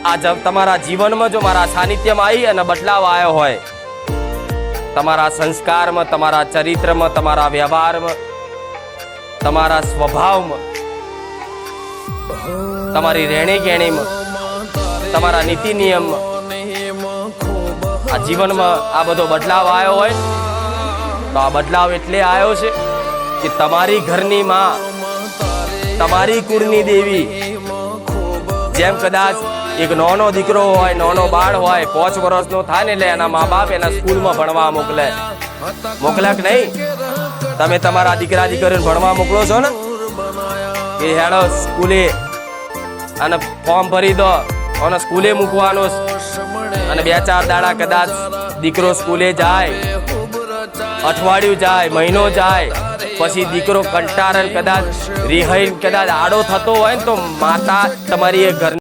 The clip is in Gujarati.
આ તમારા જીવનમાં જો મારા સાનિધ્યમાં આવી અને બદલાવ આવ્યો હોય, તમારા સંસ્કારમાં, તમારા ચરિત્રમાં, તમારા વ્યવહારમાં, તમારા સ્વભાવમાં, તમારી રહેણી કહેણીમાં, તમારા નીતિ નિયમમાં, આ જીવનમાં આ બધો બદલાવ આવ્યો હોય, તો આ બદલાવ એટલે આવ્યો છે કે તમારી ઘરની માં, તમારી કુળની દેવી, જેમ કદાચ એક નાનો દીકરો હોય, નાનો બાળ હોય, 5 વર્ષનો થાય ને એટલે એના મા બાપ એના સ્કૂલમાં ભણવા મોકલે કે નહીં? તમે તમારા દીકરા દીકરીને ભણવા મોકલો છો ને કે હેડો સ્કૂલે અને ફોર્મ ભરી દો અને સ્કૂલે મૂકવાનું, અને 2-4 દાડા કદાચ દીકરો સ્કૂલે જાય, અઠવાડિયું જાય, મહિનો જાય, પછી દીકરો કંટાળે કદાચ રિહાઈ કદાચ આડો થતો હોય ને, તો માતા તમારી એ ઘર